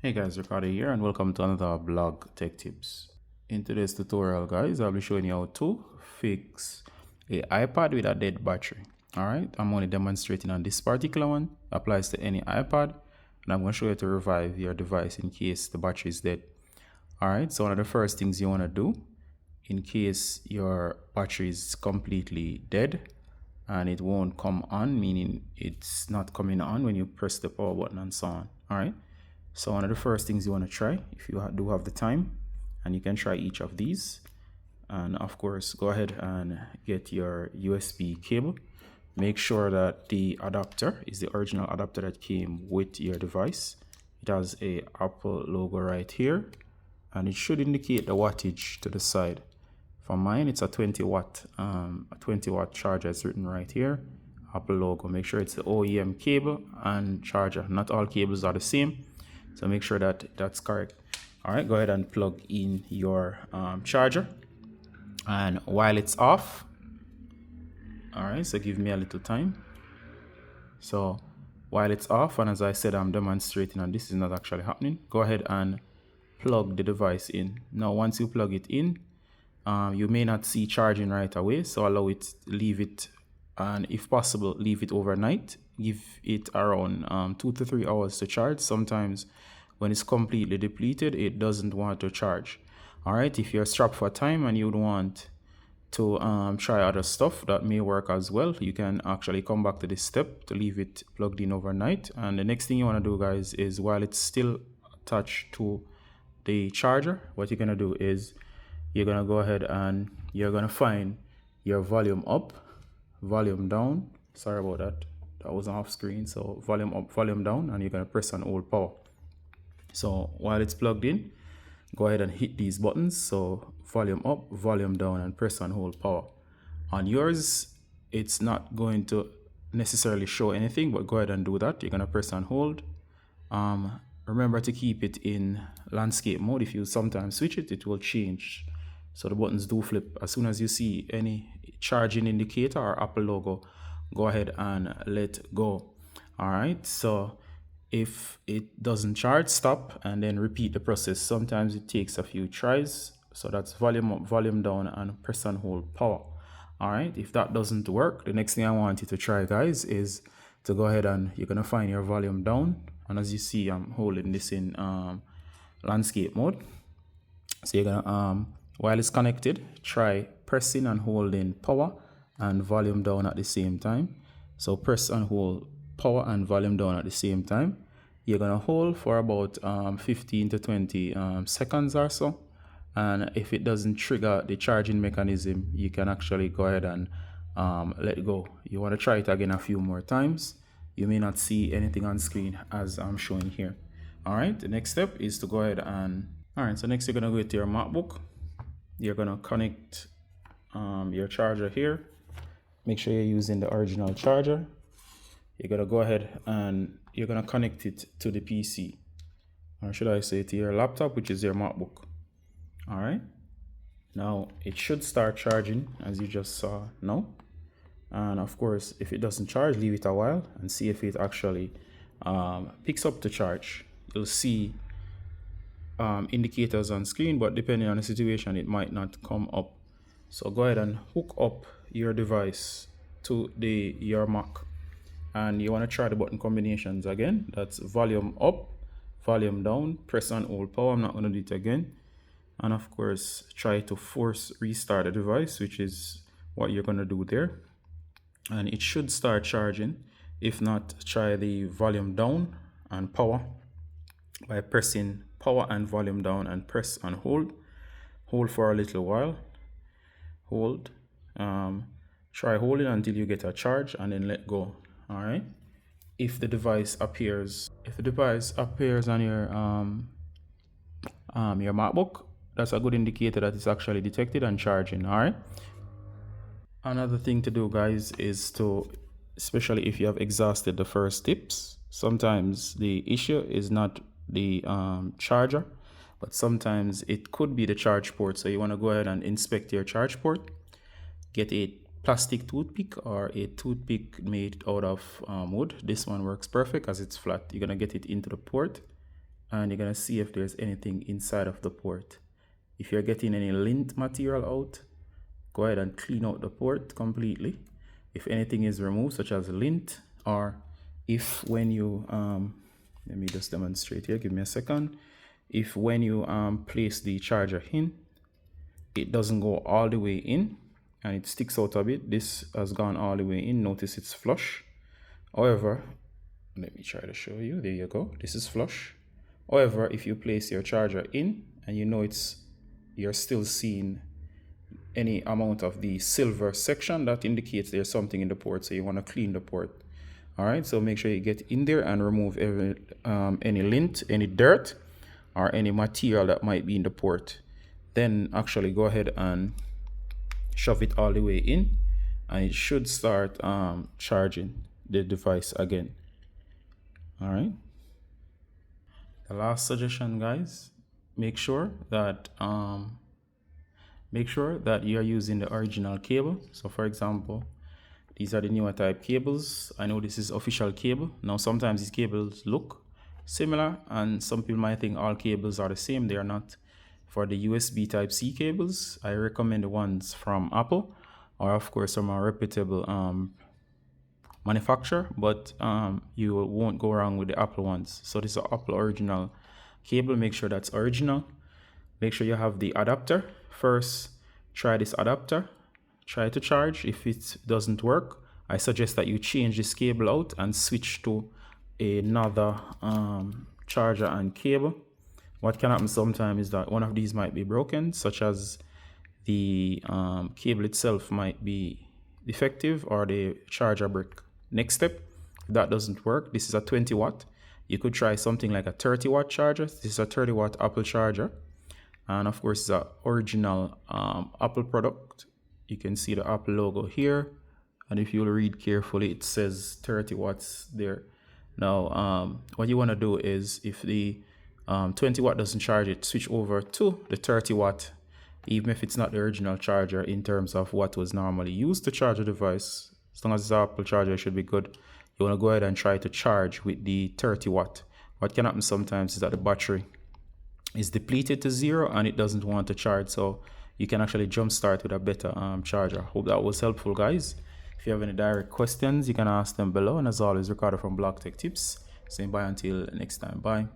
Hey guys, Ricardo here and welcome to another blog tech tips. In today's tutorial guys, I'll be showing you how to fix a iPad with a dead battery. Alright, I'm only demonstrating on this particular one, applies to any iPad, and I'm going to show you how to revive your device in case the battery is dead. Alright, so one of the first things you want to do in case your battery is completely dead and it won't come on, meaning it's not coming on when you press the power button and so on. Alright, so one of the first things you want to try, if you do have the time, and you can try each of these, and of course go ahead and get your USB cable. Make sure that the adapter is the original adapter that came with your device. It has a Apple logo right here, and it should indicate the wattage to the side. For mine, it's a 20 watt charger. It's written right here, Apple logo. Make sure it's the OEM cable and charger. Not all cables are the same, so make sure that that's correct. All right, go ahead and plug in your charger, and while it's off, all right, so give me a little time. So while it's off, and as I said, I'm demonstrating and this is not actually happening, go ahead and plug the device in. Now once you plug it in, you may not see charging right away, so leave it, and if possible leave it overnight. Give it around 2 to 3 hours to charge. Sometimes when it's completely depleted, it doesn't want to charge. All right, if you're strapped for time and you would want to try other stuff that may work as well, you can actually come back to this step to leave it plugged in overnight. And the next thing you want to do guys is, while it's still attached to the charger, what you're going to do is you're going to go ahead and you're going to find your volume up, volume down. Sorry about that, that was off screen. So volume up, volume down, and you're going to press and hold power. So while it's plugged in, go ahead and hit these buttons. So volume up, volume down, and press and hold power. On yours, it's not going to necessarily show anything, but go ahead and do that. You're going to press and hold. Remember to keep it in landscape mode. If you sometimes switch it, it will change. So the buttons do flip. As soon as you see any charging indicator or Apple logo, go ahead and let go. All right, so if it doesn't charge, stop and then repeat the process. Sometimes it takes a few tries. So that's volume up, volume down, and press and hold power. All right, if that doesn't work, the next thing I want you to try guys is to go ahead and you're gonna find your volume down, and as you see, I'm holding this in landscape mode. So you're gonna while it's connected, try pressing and holding power and volume down at the same time. So press and hold power and volume down at the same time. You're gonna hold for about 15 to 20 seconds or so, and if it doesn't trigger the charging mechanism, you can actually go ahead and let go. You want to try it again a few more times. You may not see anything on screen as I'm showing here. All right, the next step is to go ahead and so next you're gonna go to your MacBook. You're gonna connect your charger here. Make sure you're using the original charger. You're gonna go ahead and you're gonna connect it to the PC, or should I say to your laptop, which is your MacBook. All right, now it should start charging as you just saw now. And of course, if it doesn't charge, leave it a while and see if it actually picks up to charge. You'll see indicators on screen, but depending on the situation, it might not come up. So go ahead and hook up your device to your Mac, and you want to try the button combinations again. That's volume up, volume down, press and hold power. I'm not going to do it again. And of course, try to force restart the device, which is what you're going to do there, and it should start charging. If not, try the volume down and power by pressing power and volume down and press and hold for a little while. Hold, try holding until you get a charge and then let go. All right, if the device appears on your MacBook, that's a good indicator that it's actually detected and charging. All right, another thing to do guys is to, especially if you have exhausted the first tips, sometimes the issue is not the charger, but sometimes it could be the charge port. So you want to go ahead and inspect your charge port. Get a plastic toothpick or a toothpick made out of wood. This one works perfect as it's flat. You're gonna get it into the port and you're gonna see if there's anything inside of the port. If you're getting any lint material out, go ahead and clean out the port completely. If anything is removed, such as lint, or if when you let me just demonstrate here, give me a second. If when you place the charger in, it doesn't go all the way in and it sticks out a bit, this has gone all the way in. Notice it's flush. However, let me try to show you. There you go, this is flush. However, if you place your charger in and you know you're still seeing any amount of the silver section, that indicates there's something in the port, so you want to clean the port. All right, so make sure you get in there and remove any lint, any dirt, or any material that might be in the port. Then actually go ahead and shove it all the way in, and it should start charging the device again. All right, the last suggestion, guys, make sure that you are using the original cable. So for example, these are the newer type cables. I know this is official cable. Now sometimes these cables look similar and some people might think all cables are the same. They are not. For the USB Type-C cables, I recommend the ones from Apple, or of course from a reputable manufacturer, but you won't go wrong with the Apple ones. So this is an Apple original cable. Make sure that's original. Make sure you have the adapter. First, try this adapter, try to charge. If it doesn't work, I suggest that you change this cable out and switch to another charger and cable. What can happen sometimes is that one of these might be broken, such as the cable itself might be defective or the charger brick. Next step, if that doesn't work, this is a 20 watt. You could try something like a 30 watt charger. This is a 30 watt Apple charger. And of course, it's an original Apple product. You can see the Apple logo here. And if you'll read carefully, it says 30 watts there. Now, what you want to do is if the 20 watt doesn't charge it, switch over to the 30 watt, even if it's not the original charger in terms of what was normally used to charge a device. As long as it's an Apple charger, it should be good. You want to go ahead and try to charge with the 30 watt. What can happen sometimes is that the battery is depleted to 0 and it doesn't want to charge, so you can actually jumpstart with a better charger. Hope that was helpful, guys. If you have any direct questions, you can ask them below, and as always, Ricardo from Blog Tech Tips saying bye until next time. Bye.